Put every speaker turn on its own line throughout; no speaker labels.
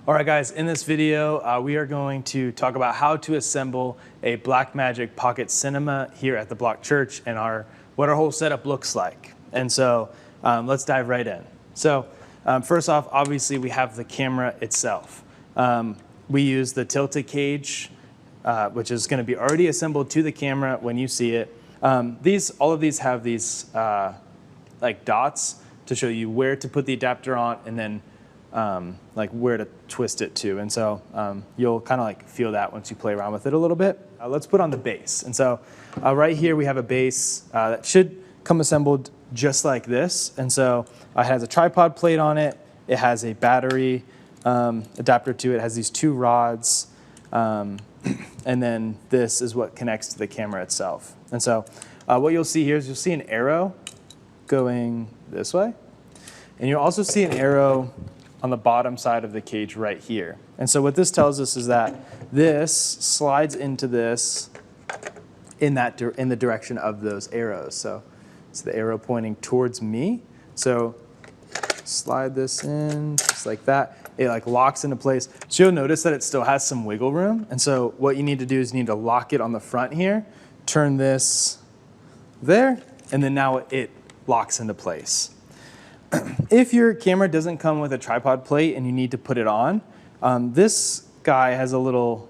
All right, guys, in this video, we are going to talk about how to assemble a Blackmagic Pocket Cinema here at the Block Church and what our whole setup looks like. And so let's dive right in. So first off, obviously, we have the camera itself. We use the Tilta cage, which is going to be already assembled to the camera when you see it. All of these have these like dots to show you where to put the adapter on and then like where to twist it to. And so you'll kind of like feel that once you play around with it a little bit. Let's put on the base. And so right here we have a base that should come assembled just like this. And so it has a tripod plate on it. It has a battery adapter to it. It has these two rods. And then this is what connects to the camera itself. And so what you'll see here is you'll see an arrow going this way. And you'll also see an arrow on the bottom side of the cage right here. And so what this tells us is that this slides into this in the direction of those arrows. So it's the arrow pointing towards me. So slide this in just like that. It like locks into place. So you'll notice that it still has some wiggle room. And so what you need to do is you need to lock it on the front here, turn this there, and then now it locks into place. If your camera doesn't come with a tripod plate and you need to put it on, this guy has a little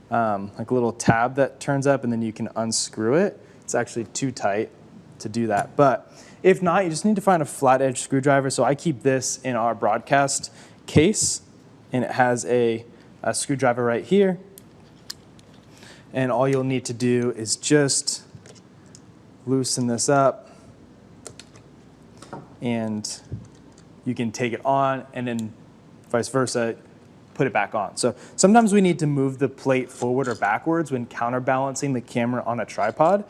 tab that turns up and then you can unscrew it. It's actually too tight to do that. But if not, you just need to find a flat edge screwdriver. So I keep this in our broadcast case and it has a screwdriver right here. And all you'll need to do is just loosen this up. And you can take it on and then vice versa, put it back on. So sometimes we need to move the plate forward or backwards when counterbalancing the camera on a tripod.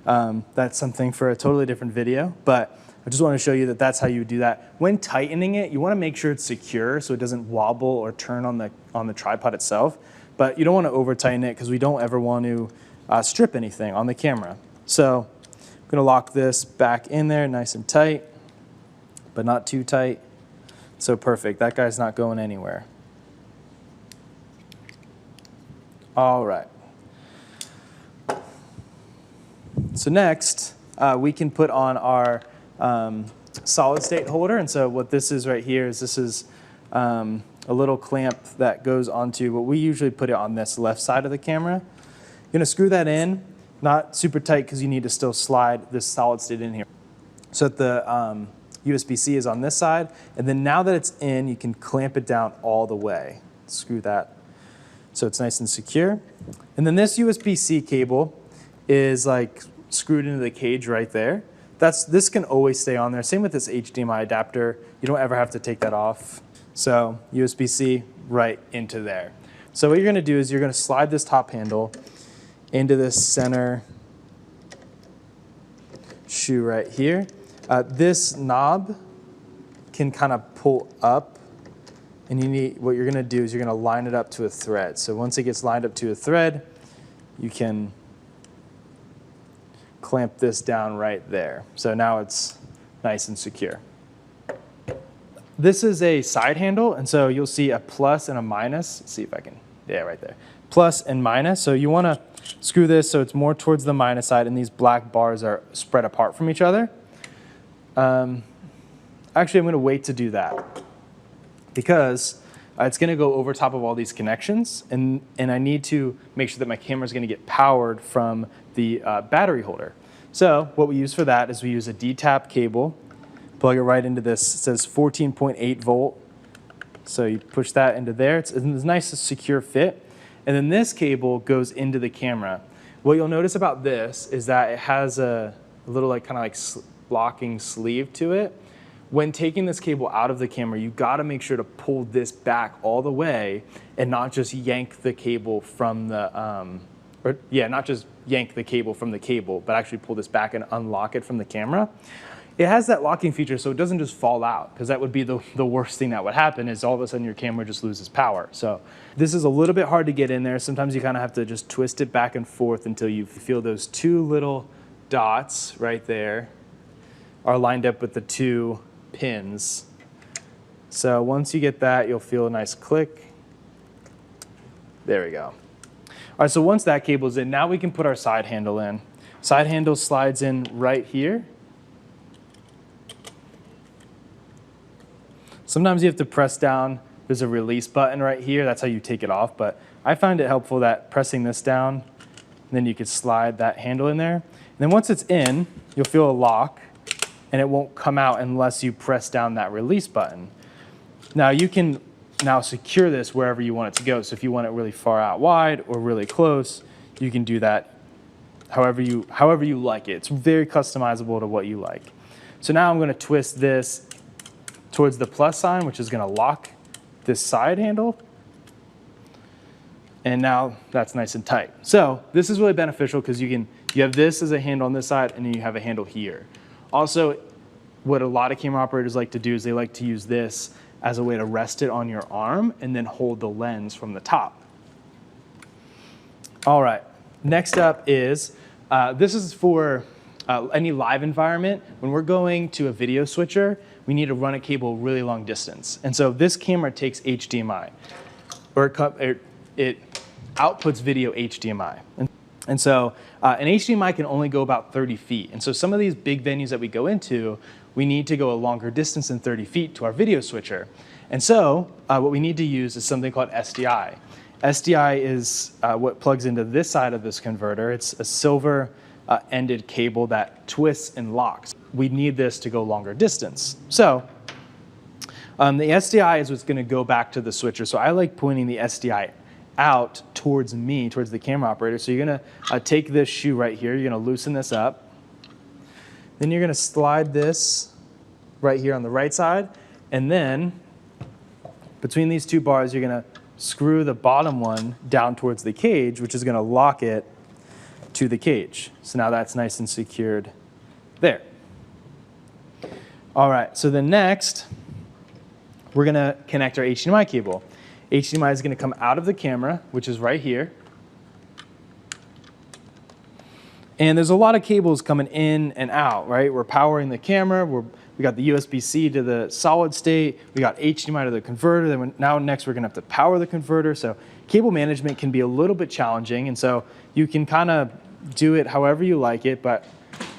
That's something for a totally different video, but I just want to show you that that's how you do that. When tightening it, you want to make sure it's secure so it doesn't wobble or turn on the tripod itself, but you don't want to over tighten it because we don't ever want to strip anything on the camera. So I'm going to lock this back in there nice and tight, but not too tight. So perfect, that guy's not going anywhere. All right. So next, we can put on our solid state holder. And so what this is right here is this is a little clamp that goes onto what we usually put it on this left side of the camera. You're gonna screw that in, not super tight because you need to still slide this solid state in here. So that the USB-C is on this side, and then now that it's in, you can clamp it down all the way. Screw that so it's nice and secure. And then this USB-C cable is like screwed into the cage right there. This can always stay on there. Same with this HDMI adapter. You don't ever have to take that off. So USB-C right into there. So what you're gonna do is you're gonna slide this top handle into this center shoe right here. This knob can kind of pull up, and what you're going to do is you're going to line it up to a thread. So once it gets lined up to a thread, you can clamp this down right there. So now it's nice and secure. This is a side handle, and so you'll see a plus and a minus. Let's see if I can, yeah, right there. Plus and minus. So you want to screw this so it's more towards the minus side, and these black bars are spread apart from each other. Actually, I'm going to wait to do that because it's going to go over top of all these connections, and I need to make sure that my camera is going to get powered from the battery holder. So what we use for that is we use a D-tap cable, plug it right into this. It says 14.8 volt. So you push that into there. It's a nice, secure fit. And then this cable goes into the camera. What you'll notice about this is that it has a little kind of locking sleeve to it. When taking this cable out of the camera, you got to make sure to pull this back all the way and not just yank the cable from the not just yank the cable from the cable, but actually pull this back and unlock it from the camera. It has that locking feature so it doesn't just fall out, because that would be the worst thing that would happen is all of a sudden your camera just loses power. So this is a little bit hard to get in there. Sometimes you kind of have to just twist it back and forth until you feel those two little dots right there are lined up with the two pins So once you get that, you'll feel a nice click. There we go. All right, so once that cable's in, now we can put our side handle in. Side handle slides in right here. Sometimes you have to press down. There's a release button right here. That's how you take it off. But I find it helpful that pressing this down, then you could slide that handle in there. And then once it's in, you'll feel a lock, and it won't come out unless you press down that release button. Now you can now secure this wherever you want it to go. So if you want it really far out wide or really close, you can do that however you like it. It's very customizable to what you like. So now I'm going to twist this towards the plus sign, which is going to lock this side handle. And now that's nice and tight. So this is really beneficial because you have this as a handle on this side, and then you have a handle here. Also, what a lot of camera operators like to do is they like to use this as a way to rest it on your arm and then hold the lens from the top. All right, next up is, this is for any live environment. When we're going to a video switcher, we need to run a cable really long distance. And so this camera takes HDMI, or it outputs video HDMI. And so an HDMI can only go about 30 feet. And so some of these big venues that we go into, we need to go a longer distance than 30 feet to our video switcher. And so what we need to use is something called SDI. SDI is what plugs into this side of this converter. It's a silver ended cable that twists and locks. We need this to go longer distance. So the SDI is what's going to go back to the switcher. So I like pointing the SDI out towards me, towards the camera operator. So you're going to take this shoe right here. You're going to loosen this up. Then you're going to slide this right here on the right side. And then between these two bars, you're going to screw the bottom one down towards the cage, which is going to lock it to the cage. So now that's nice and secured there. All right, so then next, we're going to connect our HDMI cable. HDMI is going to come out of the camera, which is right here. And there's a lot of cables coming in and out, right? We're powering the camera. We got the USB-C to the solid state. We got HDMI to the converter. Then now next we're going to have to power the converter. So cable management can be a little bit challenging. And so you can kind of do it however you like it. But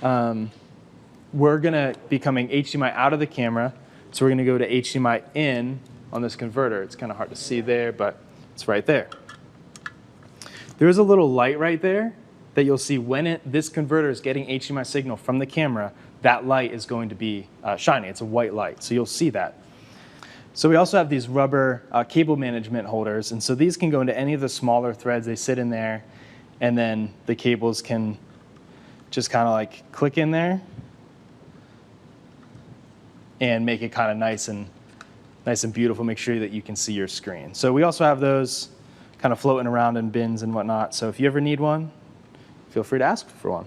we're going to be coming HDMI out of the camera. So we're going to go to HDMI in on this converter. It's kind of hard to see there, but it's right there. There's a little light right there that you'll see when this converter is getting HDMI signal from the camera. That light is going to be shining. It's a white light, so you'll see that. So we also have these rubber cable management holders, and so these can go into any of the smaller threads. They sit in there, and then the cables can just kind of like click in there and make it kind of nice and beautiful. Make sure that you can see your screen. So we also have those kind of floating around in bins and whatnot. So if you ever need one, feel free to ask for one.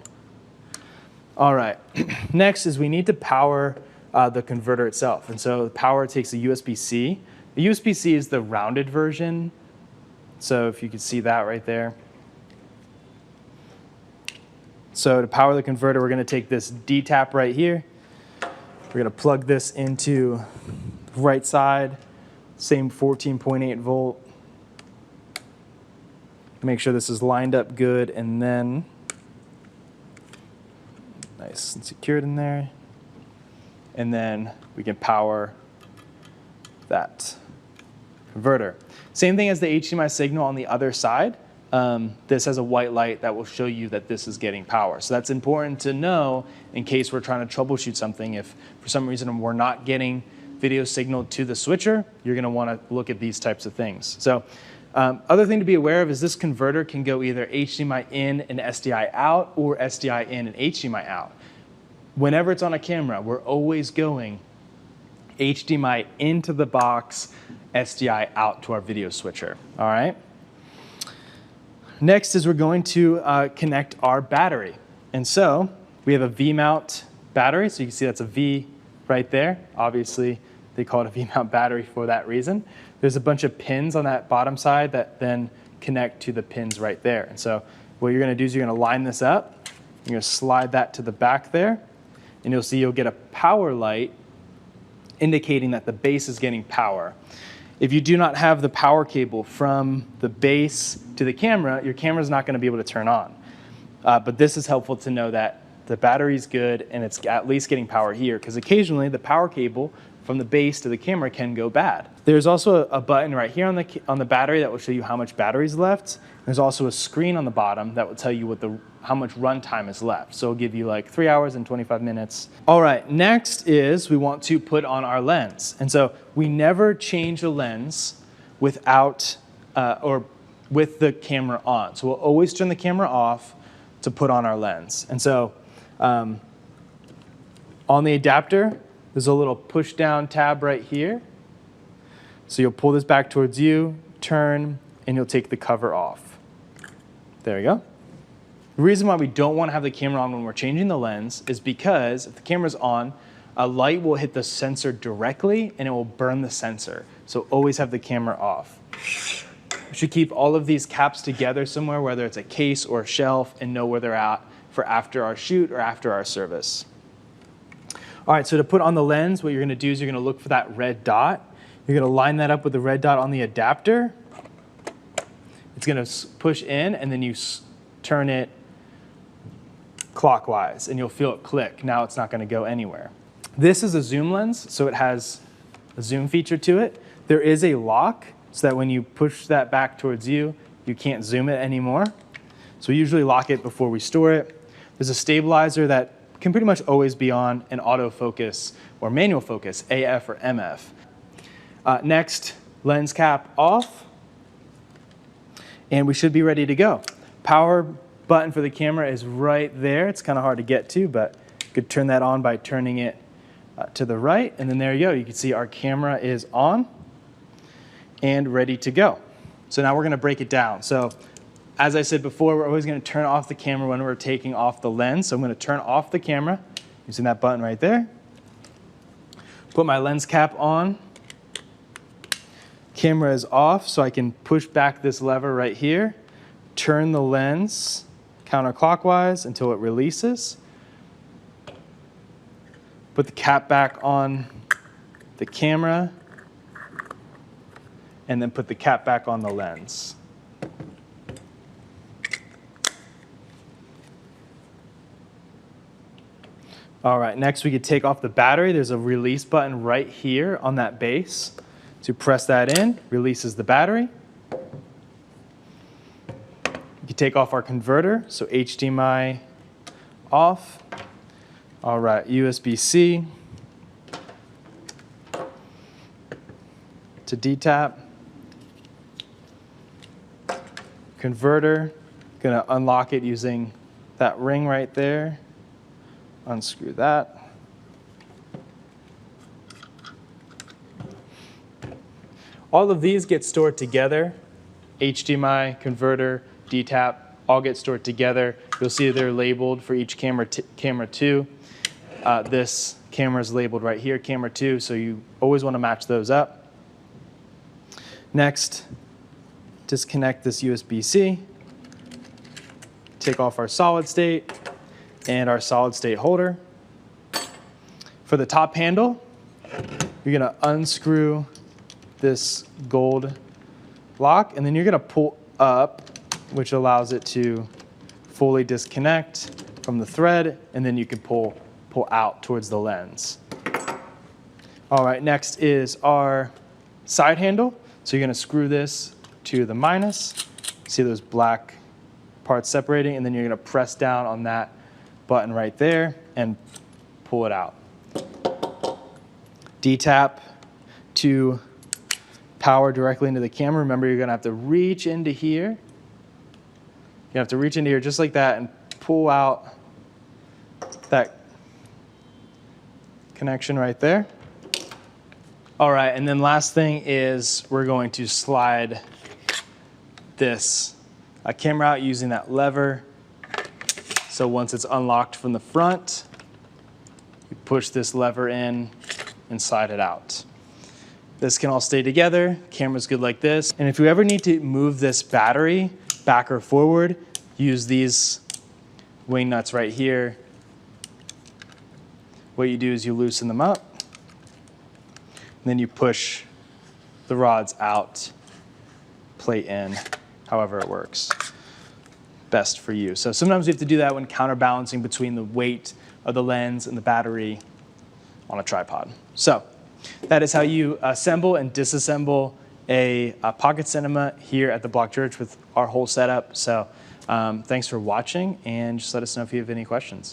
All right, next is we need to power the converter itself. And so the power takes a USB-C. The USB-C is the rounded version. So if you could see that right there. So to power the converter, we're going to take this D-tap right here. We're going to plug this into the right side, same 14.8 volt. Make sure this is lined up good, and then nice and secured in there. And then we can power that converter. Same thing as the HDMI signal on the other side. This has a white light that will show you that this is getting power. So that's important to know in case we're trying to troubleshoot something. If for some reason we're not getting video signal to the switcher, you're going to want to look at these types of things. So other thing to be aware of is this converter can go either HDMI in and SDI out, or SDI in and HDMI out. Whenever it's on a camera, we're always going HDMI into the box, SDI out to our video switcher. All right. Next is we're going to connect our battery. And so we have a V-mount battery. So you can see that's a V right there. Obviously, they call it a V-mount battery for that reason. There's a bunch of pins on that bottom side that then connect to the pins right there. And so what you're going to do is you're going to line this up. You're going to slide that to the back there. And you'll see you'll get a power light indicating that the base is getting power. If you do not have the power cable from the base to the camera, your camera is not going to be able to turn on. But this is helpful to know that the battery's good and it's at least getting power here, because occasionally the power cable from the base to the camera can go bad. There's also a button right here on the battery that will show you how much battery's left. There's also a screen on the bottom that will tell you how much runtime is left. So it'll give you like 3 hours and 25 minutes. All right, next is we want to put on our lens. And so we never change a lens without or with the camera on. So we'll always turn the camera off to put on our lens. And so on the adapter, there's a little push down tab right here. So you'll pull this back towards you, turn, and you'll take the cover off. There you go. The reason why we don't want to have the camera on when we're changing the lens is because if the camera's on, a light will hit the sensor directly and it will burn the sensor. So always have the camera off. We should keep all of these caps together somewhere, whether it's a case or a shelf, and know where they're at for after our shoot or after our service. All right, so to put on the lens, what you're going to do is you're going to look for that red dot. You're going to line that up with the red dot on the adapter. It's going to push in, and then you turn it clockwise, and you'll feel it click. Now it's not going to go anywhere. This is a zoom lens, so it has a zoom feature to it. There is a lock, so that when you push that back towards you, you can't zoom it anymore. So we usually lock it before we store it. There's a stabilizer that can pretty much always be on an autofocus or manual focus, AF or MF. Next, lens cap off, and we should be ready to go. Power button for the camera is right there. It's kind of hard to get to, but you could turn that on by turning it to the right, and then there you go. You can see our camera is on and ready to go. So now we're going to break it down. So as I said before, we're always going to turn off the camera when we're taking off the lens. So I'm going to turn off the camera using that button right there. Put my lens cap on. Camera is off, so I can push back this lever right here, turn the lens counterclockwise until it releases. Put the cap back on the camera, and then put the cap back on the lens. All right, next we could take off the battery. There's a release button right here on that base. To press that in, releases the battery. You can take off our converter, so HDMI off. All right, USB-C to DTAP. Converter, gonna unlock it using that ring right there. Unscrew that. All of these get stored together. HDMI, converter, DTAP, all get stored together. You'll see they're labeled for each camera 2. This camera is labeled right here, camera 2, so you always want to match those up. Next, disconnect this USB-C. Take off our solid state and our solid state holder. For the top handle, you're going to unscrew this gold lock, and then you're going to pull up, which allows it to fully disconnect from the thread, and then you can pull out towards the lens. All right, next is our side handle. So you're going to screw this to the minus. See those black parts separating, and then you're going to press down on that button right there and pull it out. DTAP to power directly into the camera. Remember, you're going to have to reach into here. You have to reach into here just like that and pull out that connection right there. All right, and then last thing is we're going to slide this camera out using that lever. So once it's unlocked from the front, you push this lever in and slide it out. This can all stay together. Camera's good like this. And if you ever need to move this battery back or forward, use these wing nuts right here. What you do is you loosen them up, then you push the rods out, plate in, however it works best for you. So sometimes we have to do that when counterbalancing between the weight of the lens and the battery on a tripod. So that is how you assemble and disassemble a pocket cinema here at the Block Church with our whole setup. So thanks for watching, and just let us know if you have any questions.